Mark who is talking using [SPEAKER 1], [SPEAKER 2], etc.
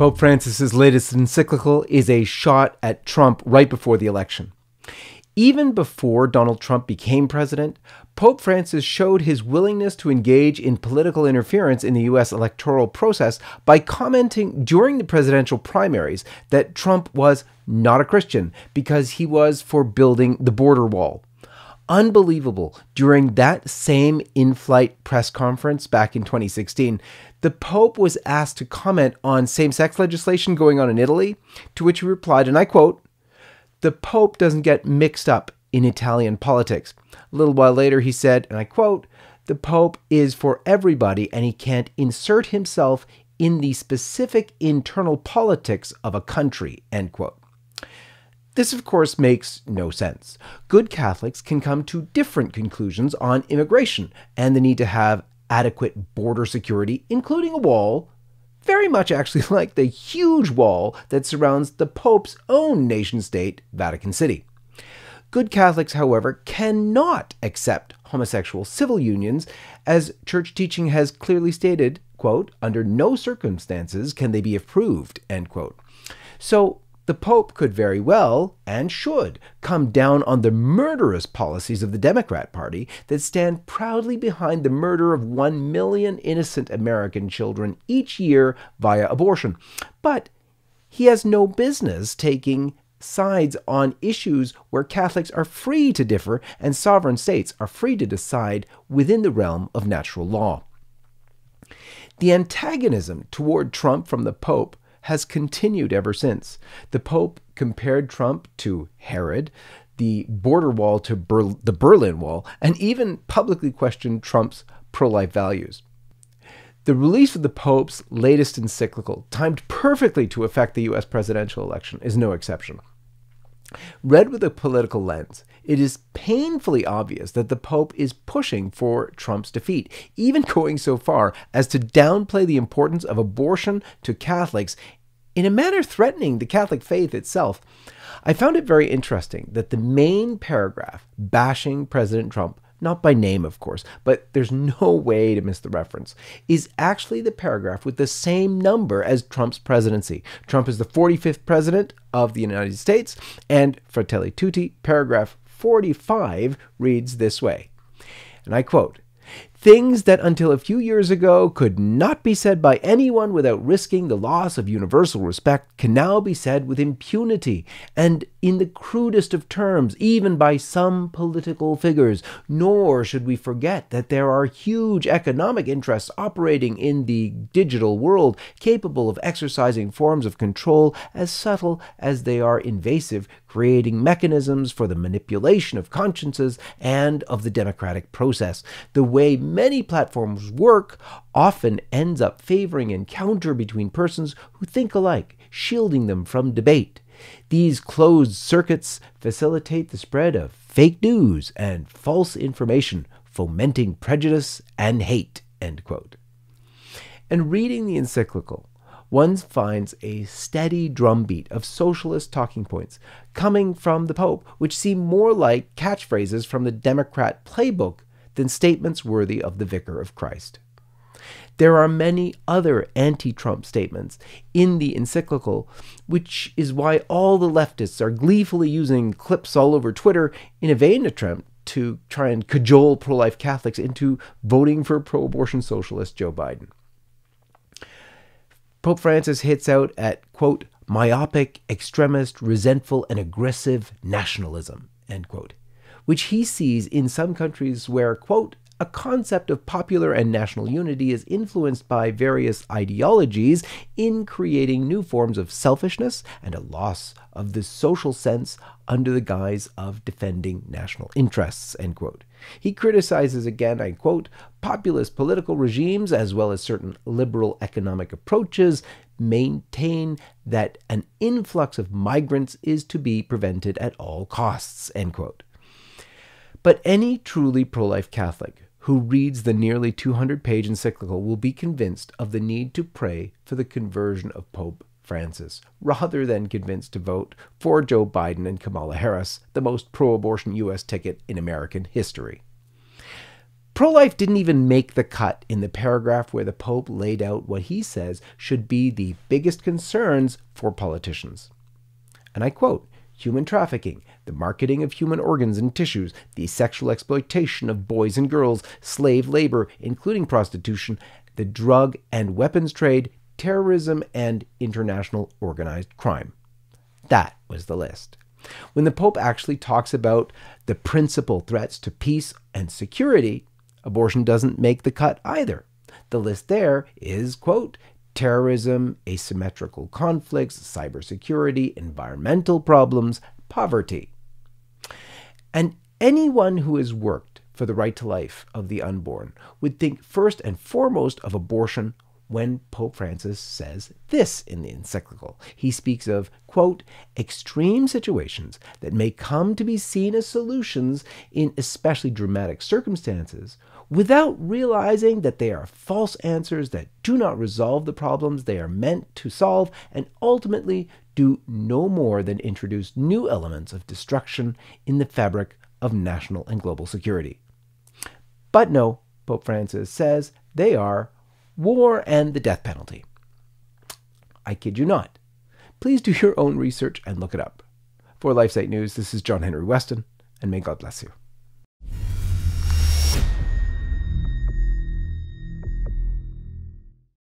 [SPEAKER 1] Pope Francis's latest encyclical is a shot at Trump right before the election. Even before Donald Trump became president, Pope Francis showed his willingness to engage in political interference in the U.S. electoral process by commenting during the presidential primaries that Trump was not a Christian because he was for building the border wall. Unbelievable, during that same in-flight press conference back in 2016, the Pope was asked to comment on same-sex legislation going on in Italy, to which he replied, and I quote, "The Pope doesn't get mixed up in Italian politics." A little while later, he said, and I quote, "The Pope is for everybody and he can't insert himself in the specific internal politics of a country," end quote. This, of course, makes no sense. Good Catholics can come to different conclusions on immigration and the need to have adequate border security, including a wall, very much actually like the huge wall that surrounds the Pope's own nation-state, Vatican City. Good Catholics, however, cannot accept homosexual civil unions, as church teaching has clearly stated, quote, "under no circumstances can they be approved," end quote. So the Pope could very well, and should, come down on the murderous policies of the Democrat Party that stand proudly behind the murder of 1 million innocent American children each year via abortion. But he has no business taking sides on issues where Catholics are free to differ and sovereign states are free to decide within the realm of natural law. The antagonism toward Trump from the Pope has continued ever since. The Pope compared Trump to Herod, the border wall to the Berlin Wall, and even publicly questioned Trump's pro-life values. The release of the Pope's latest encyclical, timed perfectly to affect the U.S. presidential election, is no exception. Read with a political lens, it is painfully obvious that the Pope is pushing for Trump's defeat, even going so far as to downplay the importance of abortion to Catholics in a manner threatening the Catholic faith itself. I found it very interesting that the main paragraph bashing President Trump, not by name of course, but there's no way to miss the reference, is actually the paragraph with the same number as Trump's presidency. Trump is the 45th president of the United States, and Fratelli Tutti, paragraph 45 reads this way, and I quote, "Things that until a few years ago could not be said by anyone without risking the loss of universal respect can now be said with impunity and in the crudest of terms, even by some political figures. Nor should we forget that there are huge economic interests operating in the digital world, capable of exercising forms of control as subtle as they are invasive, creating mechanisms for the manipulation of consciences and of the democratic process. The way many platforms work often ends up favoring encounter between persons who think alike, shielding them from debate. These closed circuits facilitate the spread of fake news and false information, fomenting prejudice and hate," end quote. And reading the encyclical, one finds a steady drumbeat of socialist talking points coming from the Pope, which seem more like catchphrases from the Democrat playbook than statements worthy of the Vicar of Christ. There are many other anti-Trump statements in the encyclical, which is why all the leftists are gleefully using clips all over Twitter in a vain attempt to try and cajole pro-life Catholics into voting for pro-abortion socialist Joe Biden. Pope Francis hits out at, quote, "myopic, extremist, resentful, and aggressive nationalism," end quote, which he sees in some countries where, quote, "a concept of popular and national unity is influenced by various ideologies in creating new forms of selfishness and a loss of the social sense under the guise of defending national interests," end quote. He criticizes again, I quote, "populist political regimes as well as certain liberal economic approaches maintain that an influx of migrants is to be prevented at all costs," end quote. But any truly pro-life Catholic who reads the nearly 200-page encyclical will be convinced of the need to pray for the conversion of Pope Francis, rather than convinced to vote for Joe Biden and Kamala Harris, the most pro-abortion U.S. ticket in American history. Pro-life didn't even make the cut in the paragraph where the Pope laid out what he says should be the biggest concerns for politicians. And I quote, "Human trafficking, the marketing of human organs and tissues, the sexual exploitation of boys and girls, slave labor, including prostitution, the drug and weapons trade, terrorism, and international organized crime." That was the list. When the Pope actually talks about the principal threats to peace and security, abortion doesn't make the cut either. The list there is, quote, terrorism, asymmetrical conflicts, cybersecurity, environmental problems, poverty. And anyone who has worked for the right to life of the unborn would think first and foremost of abortion when Pope Francis says this in the encyclical. He speaks of, quote, extreme situations that may come to be seen as solutions in especially dramatic circumstances, without realizing that they are false answers that do not resolve the problems they are meant to solve, and ultimately do no more than introduce new elements of destruction in the fabric of national and global security. But no, Pope Francis says they are war and the death penalty. I kid you not. Please do your own research and look it up. For LifeSiteNews, this is John Henry Weston, and may God bless you.